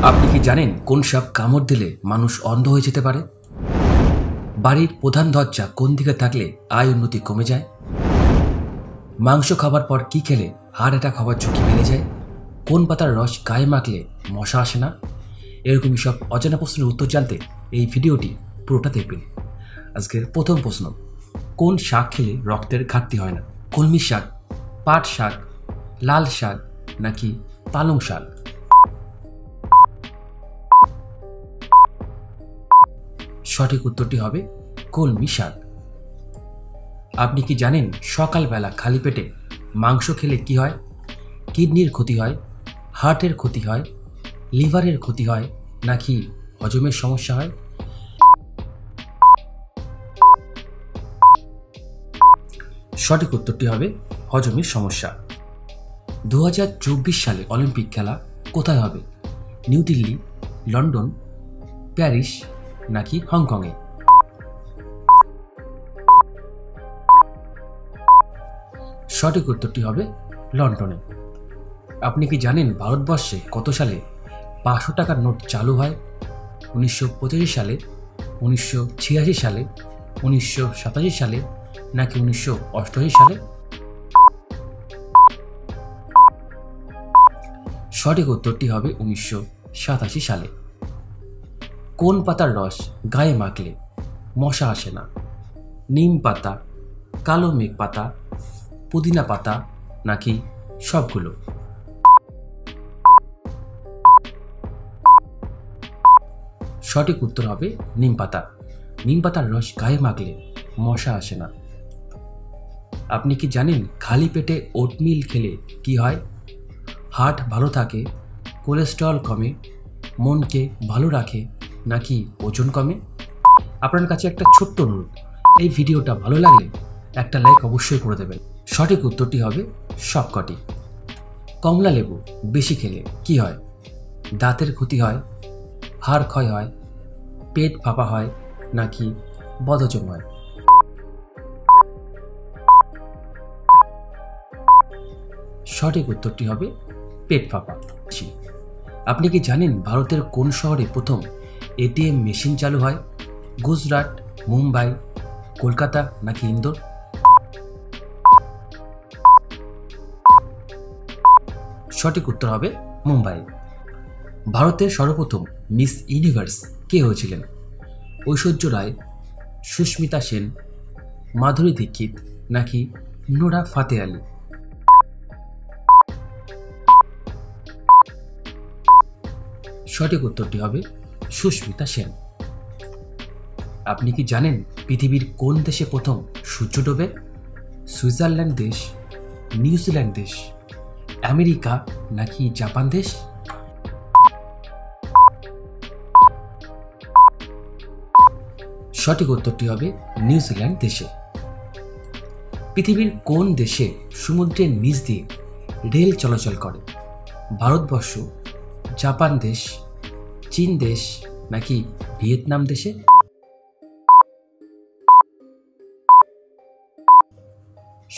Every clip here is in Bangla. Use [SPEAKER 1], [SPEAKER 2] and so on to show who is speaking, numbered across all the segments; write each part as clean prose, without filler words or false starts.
[SPEAKER 1] আপনি কি জানেন কোন সাপ কামড় দিলে মানুষ অন্ধ হয়ে যেতে পারে? বাড়ির প্রধান দরজা কোন দিকে থাকলে আয় উন্নতি কমে যায়? মাংস খাবার পর কি খেলে হার্ট অ্যাটাক হওয়ার ঝুঁকি বেড়ে যায়? কোন পাতার রস গায়ে মাখলে মশা আসে না? এরকমই সব অজানা প্রশ্নের উত্তর জানতে এই ভিডিওটি পুরোটা দেখবেন। আজকের প্রথম প্রশ্ন, কোন শাক খেলে রক্তের ঘাটতি হয় না? কলমি শাক, পাট শাক, লাল শাক নাকি পালং শাক? সঠিক উত্তরটি হবে কলমি শাক। আপনি কি জানেন সকালবেলা খালি পেটে মাংস খেলে কি হয়? কিডনির ক্ষতি হয়, হার্টের ক্ষতি হয়, লিভারের ক্ষতি হয় নাকি হজমের সমস্যা হয়? সঠিক উত্তরটি হবে হজমের সমস্যা। 2024 সালে অলিম্পিক খেলা কোথায় হবে? নিউ দিল্লি, লন্ডন, প্যারিস নাকি হংকংয়ে? সঠিক উত্তরটি হবে লন্ডনে। আপনি কি জানেন ভারতবর্ষে কত সালে 500 টাকার নোট চালু হয়? 1985 সালে, 1986 সালে, 1987 সালে নাকি 1988 সালে? সঠিক উত্তরটি হবে 1987 সালে। কোন পাতার রস গায়ে মাখলে মশা আসে না? নিম পাতা, কালো মেঘ পাতা, পুদিনা পাতা নাকি সবগুলো? সঠিক উত্তর হবে নিম পাতা। নিম পাতার রস গায়ে মাখলে মশা আসে না। আপনি কি জানেন খালি পেটে ওটমিল খেলে কি হয়? হার্ট ভালো থাকে, কোলেস্টেরল কমে, মনকে ভালো রাখে নাকি ওজন কমে? আপনার কাছে একটা ছোট্ট অনুরোধ, এই ভিডিওটা ভালো লাগলে একটা লাইক অবশ্যই করে দেবেন। সঠিক উত্তরটি হবে সবকটি। কমলা লেবু বেশি খেলে কি হয়? দাঁতের ক্ষতি হয়, হাড় ক্ষয় হয়, পেট ফাঁপা হয় নাকি বদহজম হয়? সঠিক উত্তরটি হবে পেট ফাঁপা। আপনি কি জানেন ভারতের কোন শহরে প্রথম এটিএম মেশিন চালু হয়? গুজরাট, মুম্বাই, কলকাতা নাকি ইন্দোর? সঠিক উত্তর হবে মুম্বাই। ভারতের সর্বপ্রথম মিস ইউনিভার্স কে হয়েছিলেন? ঐশ্বর্য রায়, সুস্মিতা সেন, মাধুরী দীক্ষিত নাকি নোরা ফাতে আলী? সঠিক উত্তরটি হবে সুস্মিতা সেন। আপনি কি জানেন পৃথিবীর কোন দেশে প্রথম সূর্য ডোবে? সুইজারল্যান্ড দেশ, নিউজিল্যান্ড দেশ, আমেরিকা নাকি জাপান দেশ? সঠিক উত্তরটি হবে নিউজিল্যান্ড দেশে। পৃথিবীর কোন দেশে সমুদ্রের নিচ দিয়ে রেল চলাচল করে? ভারতবর্ষ, জাপান দেশ, চীন দেশ নাকি ভিয়েতনাম দেশে?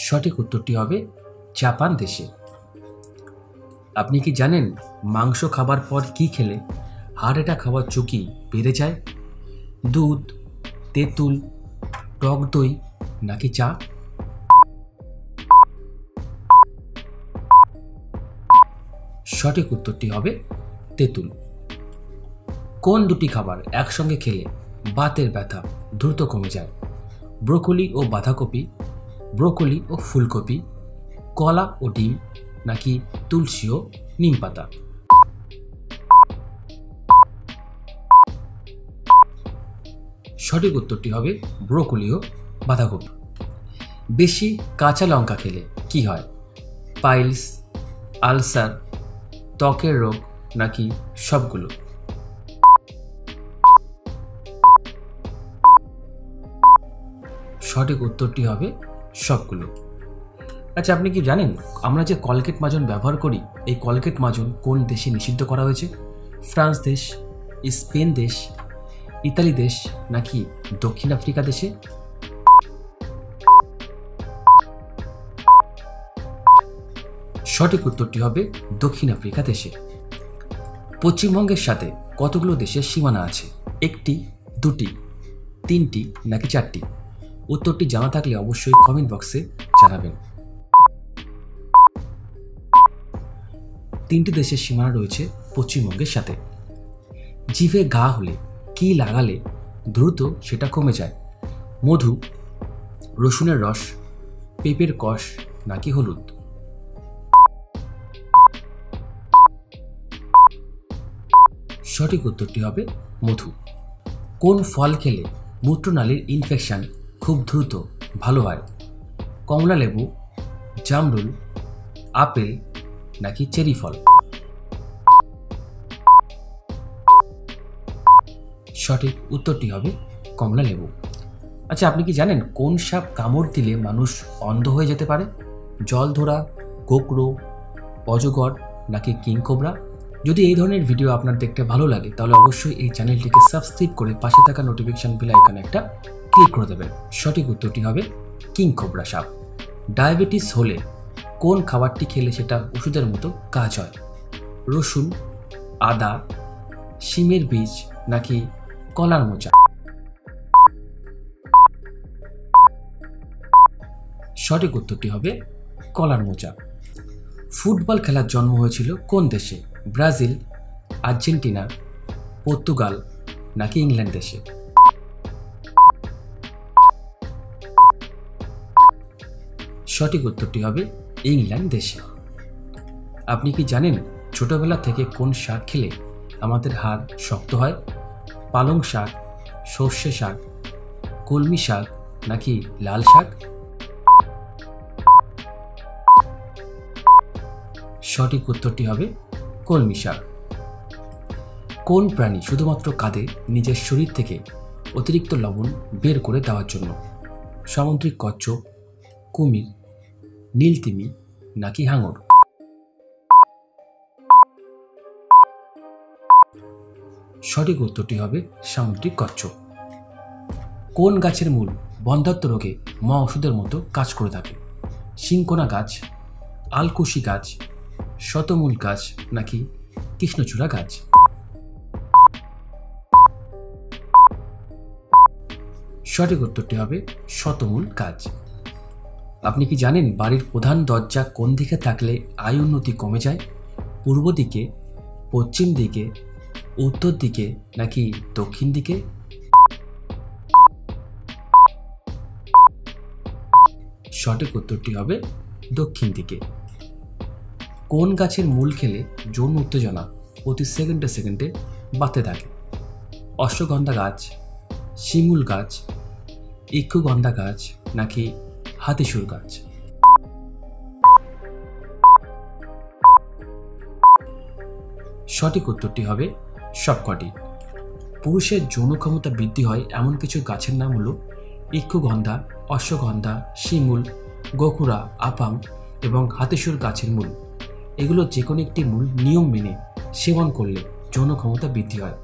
[SPEAKER 1] সঠিক উত্তরটি হবে জাপান দেশে। আপনি কি জানেন মাংস খাবার পর কি খেলে হার্ট অ্যাটাক হওয়ার ঝুঁকি বেড়ে যায়? দুধ, তেঁতুল, টক দই নাকি চা? সঠিক উত্তরটি হবে তেঁতুল। কোন দুটি খাবার একসঙ্গে খেলে বাতের ব্যথা দ্রুত কমে যায়? ব্রোকলি ও বাঁধাকপি, ব্রোকলি ও ফুলকপি, কলা ও ডিম নাকি তুলসী ও নিম পাতা? সঠিক উত্তরটি হবে ব্রোকলি ও বাঁধাকপি। বেশি কাঁচা লঙ্কা খেলে কি হয়? পাইলস, আলসার, ত্বকের রোগ নাকি সবগুলো? সঠিক উত্তরটি হবে সবগুলো। আচ্ছা, আপনি কি জানেন আমরা যে কলগেট মাজন ব্যবহার করি, এই কলগেট মাজন কোন দেশে নিষিদ্ধ করা হয়েছে? ফ্রান্স দেশ, স্পেন দেশ, ইতালি দেশ নাকি দক্ষিণ আফ্রিকা দেশে? সঠিক উত্তরটি হবে দক্ষিণ আফ্রিকা দেশে। পশ্চিমবঙ্গের সাথে কতগুলো দেশের সীমানা আছে? 1টি, 2টি, 3টি নাকি 4টি? উত্তরটি জানা থাকলে অবশ্যই কমেন্ট বক্সে জানাবেন। 3টি দেশের সীমানা রয়েছে পশ্চিমবঙ্গের সাথে। জিভে ঘা হলে কি লাগালে দ্রুত সেটা কমে যায়? মধু, রসুনের রস, পেঁপের কষ নাকি হলুদ? সঠিক উত্তরটি হবে মধু। কোন ফল খেলে মূত্রনালীর ইনফেকশন খুব দ্রুত ভালো হয়? কমলা লেবু, জামরুল, আপেল নাকি চেরি ফল? সঠিক উত্তরটি হবে কমলা লেবু। আচ্ছা, আপনি কি জানেন কোন সাপ কামড় দিলে মানুষ অন্ধ হয়ে যেতে পারে? জলধরা, গোকরো, অজগর নাকি কিংকোবরা? যদি এই ধরনের ভিডিও আপনার দেখতে ভালো লাগে তাহলে অবশ্যই এই চ্যানেলটিকে সাবস্ক্রাইব করে পাশে থাকা নোটিফিকেশন বেল আইকনে একটা ক্লিক করে দেবেন। সঠিক উত্তরটি হবে কিংকোবরা সাপ। ডায়াবেটিস হলে কোন খাবারটি খেলে সেটা ওষুধের মতো কাজ হয়? রসুন, আদা, শিমের বীজ নাকি কলার মোচা? সঠিক উত্তরটি হবে কলার মোচা। ফুটবল খেলার জন্ম হয়েছিল কোন দেশে? ব্রাজিল, আর্জেন্টিনা, পর্তুগাল নাকি ইংল্যান্ড দেশে? সঠিক উত্তরটি হবে ইংল্যান্ড দেশে। আপনি কি জানেন ছোটবেলা থেকে কোন শাক খেলে আমাদের হাড় শক্ত হয়? পালং শাক, সর্ষে শাক, কলমি শাক নাকি লাল শাক? সঠিক উত্তরটি হবে কলমি শাক। কোন প্রাণী শুধুমাত্র কাঁদে নিজের শরীর থেকে অতিরিক্ত লবণ বের করে দেওয়ার জন্য? সামুদ্রিক কচ্ছপ, কুমির, নীলতিমি নাকি হাঙর? সঠিক উত্তরটি হবে সামুদ্রিক কচ্ছপ। কোন গাছের মূল বন্ধ্যাত্ব রোগে মহা ওষুধের মতো কাজ করে থাকে? শিংকোনা গাছ, আলকুশি গাছ, শতমূল গাছ নাকি কৃষ্ণচূড়া গাছ? সঠিক উত্তরটি হবে শতমূল গাছ। আপনি কি জানেন বাড়ির প্রধান দরজা কোন দিকে থাকলে আয় উন্নতি কমে যায়? পূর্ব দিকে, পশ্চিম দিকে, উত্তর দিকে নাকি দক্ষিণ দিকে? সঠিক উত্তরটি হবে দক্ষিণ দিকে। কোন গাছের মূল খেলে যৌন উত্তেজনা প্রতি সেকেন্ডে সেকেন্ডে বাড়তে থাকে? অশ্বগন্ধা গাছ, শিমুল গাছ, ইক্ষুগন্ধা গাছ নাকি হাতিসুর গাছ? সঠিক উত্তরটি হবে সবকটি। পুরুষের যৌন ক্ষমতা বৃদ্ধি হয় এমন কিছু গাছের নাম হলো ইক্ষুগন্ধা, অশ্বগন্ধা, শিমুল, গোকুরা, আপাং এবং হাতিসুর গাছের মূল। এগুলো যে কোনো একটি মূল নিয়ম মেনে সেবন করলে যৌন ক্ষমতা বৃদ্ধি হয়।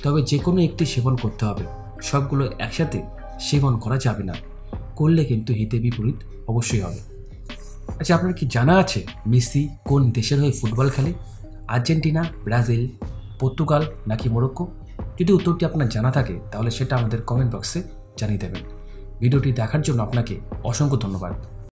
[SPEAKER 1] তবে যে কোনো একটি সেবন করতে হবে, সবগুলো একসাথে সেবন করা যাবে না, করলে কিন্তু হিতে বিপরীত অবশ্যই হবে। আচ্ছা, আপনার কি জানা আছে মেসি কোন দেশের হয়ে ফুটবল খেলে? আর্জেন্টিনা, ব্রাজিল, পর্তুগাল নাকি মরক্কো? যদি উত্তরটি আপনার জানা থাকে তাহলে সেটা আমাদের কমেন্ট বক্সে জানিয়ে দেবেন। ভিডিওটি দেখার জন্য আপনাকে অসংখ্য ধন্যবাদ।